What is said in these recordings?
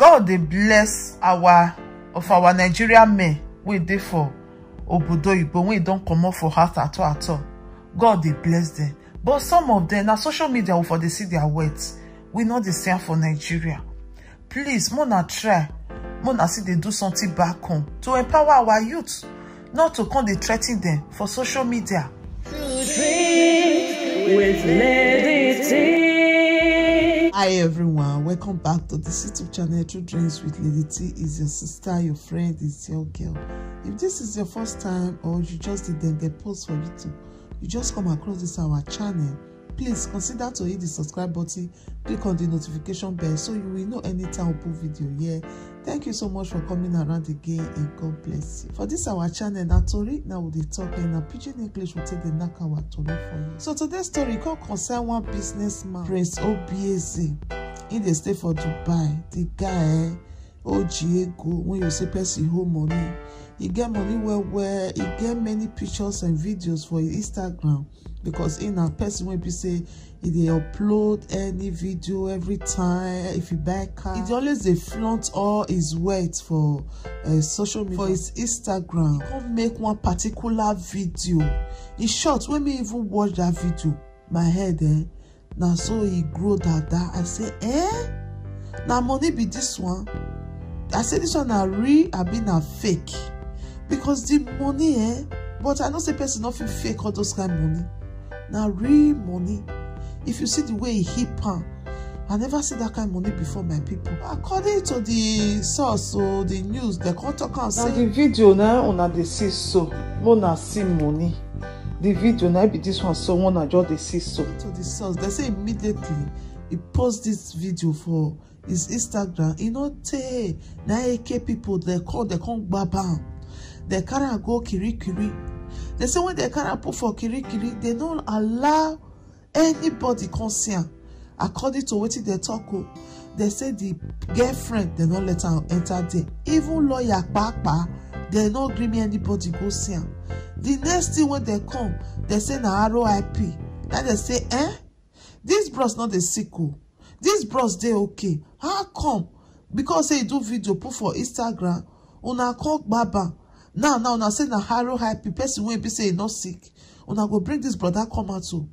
God they bless our Nigerian men we dey for obodo Igbo we don't come up for heart at all. God they bless them. But some of them, na social media for they see their words. We know the same for Nigeria. Please, Mona try. Mona see they do something back home to empower our youth, not to come they threaten them for social media. With Lady T. Hi everyone, welcome back to this YouTube channel. True Dreams with Lady T is your sister, your friend, is your girl. If this is your first time or you just did the post for YouTube, you just come across this our channel, please consider to hit the subscribe button, click on the notification bell so you will know anytime we put video here. Thank you so much for coming around again and God bless you. For this our channel, now Tori now we talk in a pidgin English will take the Nakawa Tori for you. So today's story called concern one businessman, Prince Obieze, in the state for Dubai. The guy Ojiego, when you say person hold money, he get money where he get many pictures and videos for his Instagram, because in a person when be say he dey upload any video every time. If he buy car, he always dey flaunt all his wealth for social media, for his Instagram. He come make one particular video. In short, when me even watch that video, my head now so he grow that I say now money be this one. I say this one are real, I been a fake. Because the money, but I know say person not fake all those kind of money. Now real money. If you see the way he hip on, I never see that kind of money before, my people. According to the source, so the news, the contact can say the video now on the see so one see money. The video now be this one, so one just the see so. To the source, they say immediately he post this video for his Instagram. You know, now AK people they come baba. They can't go kirikiri. They say when they can't put for kirikiri, they don't allow anybody consent. According to what they talk, they say the girlfriend they don't let her enter there. Even lawyer papa, they don't agree me anybody go see. The next thing when they come, they say na RIP. Now they say, this bros not the sickle. This bros they okay. How come? Because they do video put for Instagram, una call baba. Now, una say na RIP person when be say not sick. Una go bring this brother come out too.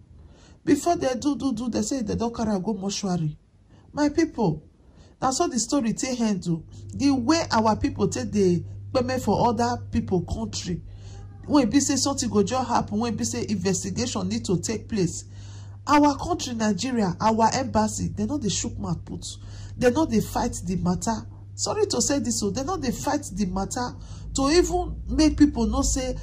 Before they do, they say they don't carry go mortuary. My people, that's how the story take handle. The way our people take the payment for other people country. When be say something go just happen, when be say investigation need to take place. Our country, Nigeria, our embassy, they know they shook mouth put. They know they fight the matter. Sorry to say this, so they know they fight the matter to even make people know say,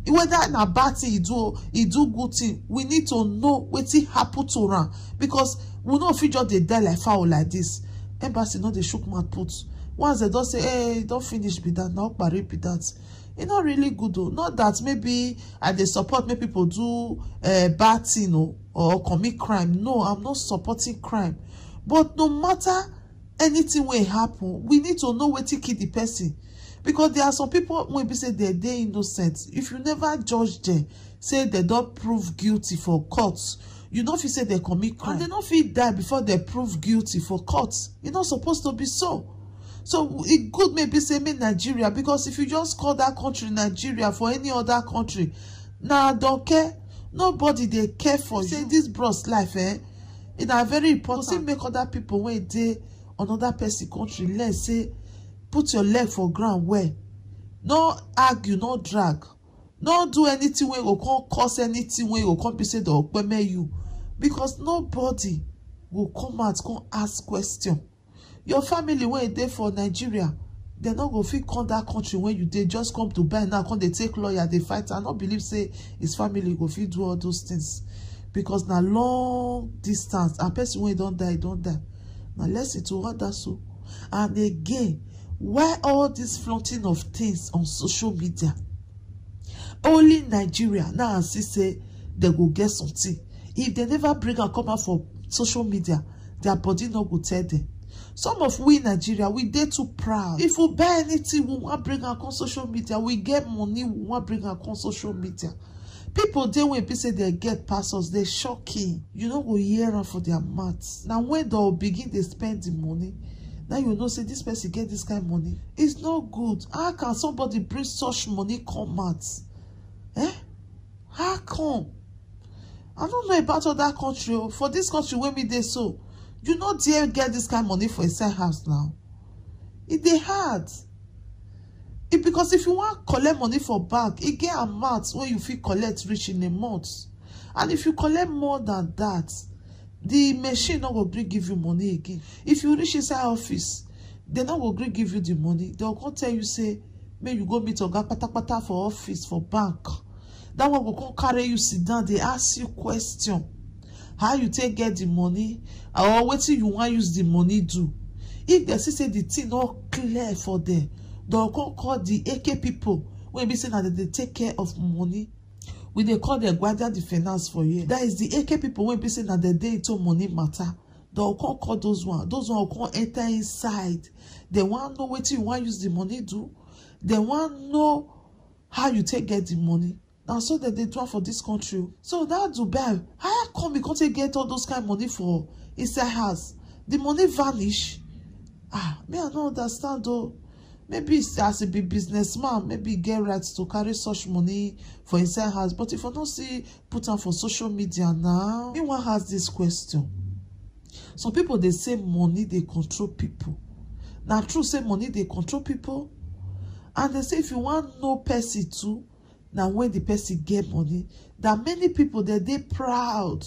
whether na bad thing he do good thing. We need to know what happen to her, because we know if you just they die like foul like this. Embassy know they shook mouth put. Once they don't say, hey, don't finish be that now, but repeat that. It's not really good though. Not that maybe they support make people do bad thing or commit crime. No, I'm not supporting crime. But no matter anything will happen, we need to know what to kill the person. Because there are some people when say they're innocent. If you never judge them, say they don't prove guilty for courts, you know if you say they commit crime, and they don't feel die before they prove guilty for courts. It's not supposed to be so. So it could maybe say me Nigeria, because if you just call that country Nigeria for any other country, now don't care. Nobody they care for you. Say this bros life, it's a very important. So make other people when they another person country, let's say put your leg for ground where no argue, no drag, no do anything where you can't cause anything where you can't be said or permit you, because nobody will come out come ask question. Your family when they for Nigeria, they not go fit come that country when you they just come to buy now, come they take lawyer, they fight. I not believe say his family go fit do all those things, because now long distance a person when don't die. Now let's it to what that so. And again, why all this flaunting of things on social media? Only Nigeria now see say they go get something. If they never bring and come out for social media, their body not go tell them. Some of we in Nigeria, we dey too proud. If we buy anything, we want bring our on social media. We get money, we want bring our on social media. People dey when people say they get passes, they shocking. You know go hear for their mouths. Now when they'll begin they spend the money, Now you know say this person get this kind of money. It's not good. How can somebody bring such money come out? How come? I don't know about other country. For this country where me dey so, you no dare get this kind of money for inside house now. It dey hard. Because if you want collect money for bank, it get amount where you fit collect reach in a month. And if you collect more than that, the machine not go gree give you money again. If you reach inside office, they not go gree give you the money. They'll come tell you say, may you go meet oga pata for office, for bank. That one will come carry you sit down. They ask you question. How you take get the money? Or what you want use the money do? If they say the thing not clear for them, they'll come call the AK people. When we say that they take care of money, we they call the guardian the finance for you. That is the AK people when we say that the day to money matter. They'll come call those one. Those one will come enter inside. They want to know what you want use the money do. They want to know how you take get the money. Now so that they do for this country. So that Dubai, how come you can't get all those kind of money for inside house? The money vanish. Me I don't understand though. Maybe as a big businessman, maybe get rights to carry such money for inside house. But if I don't see put on for social media now, anyone has this question. Some people they say money they control people. Now true say money they control people. And they say if you want no person too, now when the person get money, that many people they proud.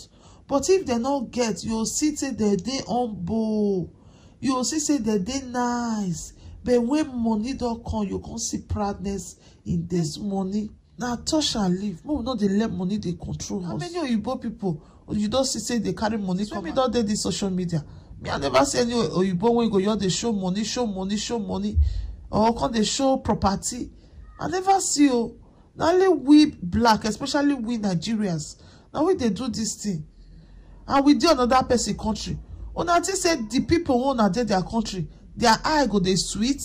But if they not get, you'll see say they humble. You'll see say they nice. But when money don't come, you can't see proudness in this money. Now touch and leave. We not they let money they control us. How many Oyibo people you don't see say they carry money? So me don't do this social media. Me I never see any Oyibo when go they show money, or can they show property? I never see you. Now only we black, especially we Nigerians. Now we they do this thing, and we do another person country. Una think say the people who na their country, their eye go dey sweet.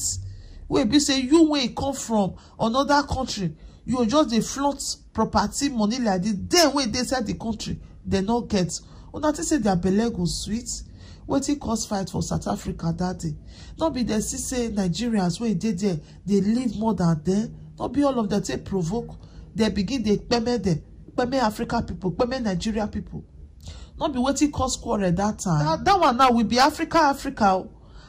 Wey be say you when you come from another country, you just dey flaunt property money like this. Then when they inside the country, they not get. Una think say their belle go sweet. Wetin cause fight for South Africa that day? Not be they see say Nigerians wey dey there, they live more than them. Not be all of them take provoke. They begin they peme them, peme Africa people, peme Nigeria people. Not be wetin cause quarrel that time. That one now will be Africa.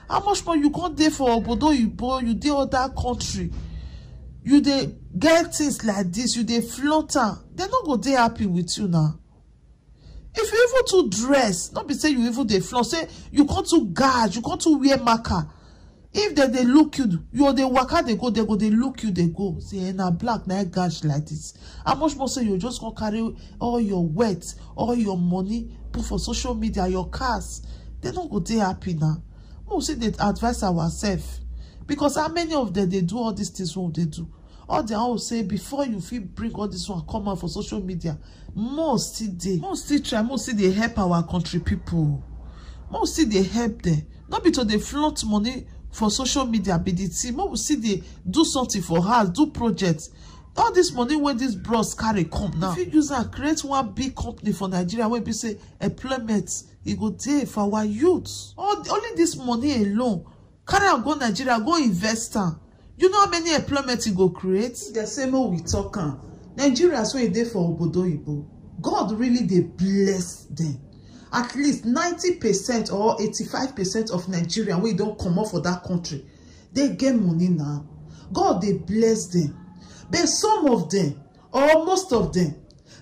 How much more you can't dey for obodo oyibo, you dey other country, you dey get things like this, you dey flaunt am. They not go dey happy with you now. If you even to dress, not be say you even dey flaunt, say you can't to guard, you can't to wear marker. If they look you dey waka they go they look you they go. Say na black na gauge like this. How much more say you just gonna carry all your wealth, all your money, put for social media, your cars. They don't go dey happy now. We say they advise ourselves, because how many of them they do all these things what they do? All they all say before you feel bring all this one come out for social media. Most still try, most still they help our country people. Most still they help them. Not because they flaunt money for social media, be the team. Most see they do something for us, do projects. All this money when these bros carry come now. If you use and create one big company for Nigeria, where we say employment, it go there for our youth. Only this money alone, carry and go Nigeria, go invest. You know how many employment it go create? The same way we talk. Nigerians when they for obodo oyibo, God really they bless them. At least 90% or 85% of Nigerians when don't come up for that country, they get money now. God they bless them. But some of them, or most of them,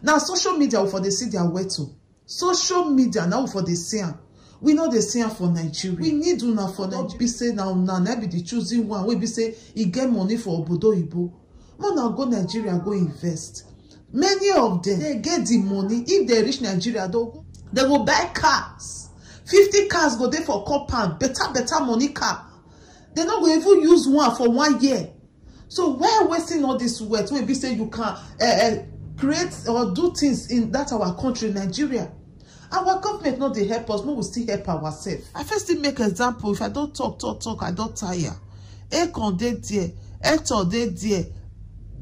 now social media for they see their way too. Social media now for they see them. We know they see them for Nigeria. We need una for Nigeria. Be say now be the choosing one. We be say he get money for obodo oyibo. Man now go Nigeria go invest. Many of them they get the money. If they reach Nigeria, they go buy cars. 50 cars go there for compound. Better money car. They not go even use one for 1 year. So why wasting all this wealth when we say you can create or do things in that our country, Nigeria? Our government not they help us, but we still help ourselves. I first still make example. If I don't talk, I don't tire. Akon dey there, Hector dey there,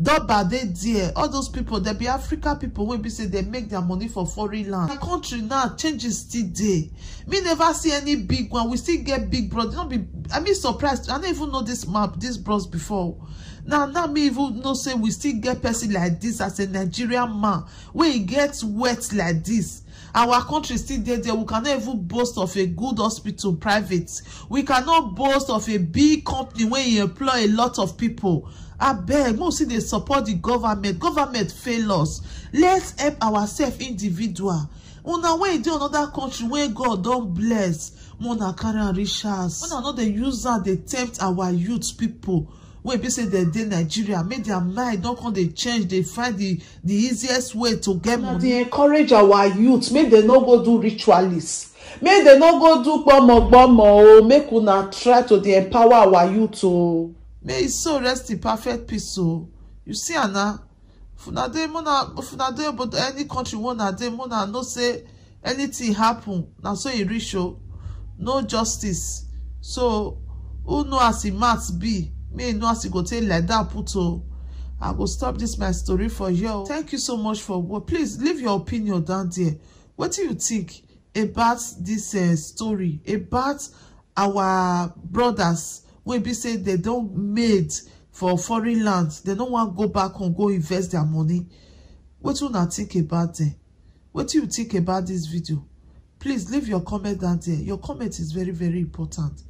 Doba dey there, all those people, they be Africa people wey be say they make their money for foreign land. The country now changes still dey. Me never see any big one. We still get big bros. Don't be, I mean, surprised. I don't even know this map, this bros before. Now me even know say we still get person like this as a Nigerian man where he gets wet like this. Our country still there. We cannot even boast of a good hospital, private. We cannot boast of a big company where you employ a lot of people. I beg, most see they support the government. Government fail us. Let's help ourselves individual. Una when you do another country where God don't bless, Mona carry riches. Una not the user they tempt our youth people. When people say they dey Nigeria, make their mind don't come they change. They find the easiest way to get money. They encourage our youth. Make they not go do ritualists. Make they not go do bomo. Make una try to empower our youth. May his soul rest in perfect peace. So you see, Anna, but any country wanna dey mona no say anything happen. Now so he reach no justice. So who know as it must be? Me know as it go take like that put. I go stop this my story for you. Thank you so much for what. Please leave your opinion down there. What do you think about this story about our brothers? When be say they don't made for foreign lands, they don't want to go back and go invest their money. What do you think about them? What do you think about this video? Please leave your comment down there. Your comment is very, very important.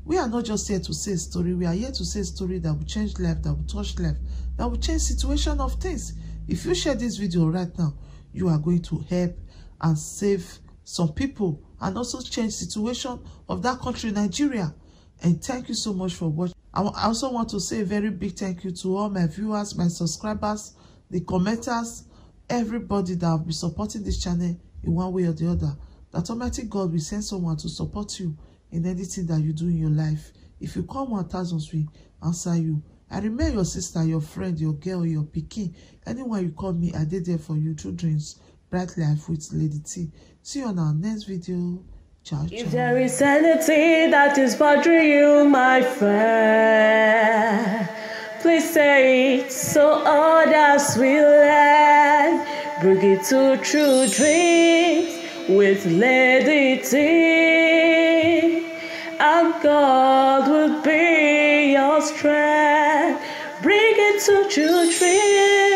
We are not just here to say a story. We are here to say a story that will change life, that will touch life, that will change situation of things. If you share this video right now, you are going to help and save some people and also change situation of that country, Nigeria. And thank you so much for watching. I also want to say a very big thank you to all my viewers, my subscribers, the commenters, everybody that have been supporting this channel in one way or the other. That Almighty God will send someone to support you in anything that you do in your life. If you call 1,000, we answer you. I remain your sister, your friend, your girl, your pikin. Anyone you call me, I did there for you. True Dreams, Bright Life with Lady T. See you on our next video. Ciao, ciao. If there is anything that is bothering you, my friend, please say it so others will learn. Bring it to True Dreams with Lady T, and God will be your strength. Bring it to True Dreams.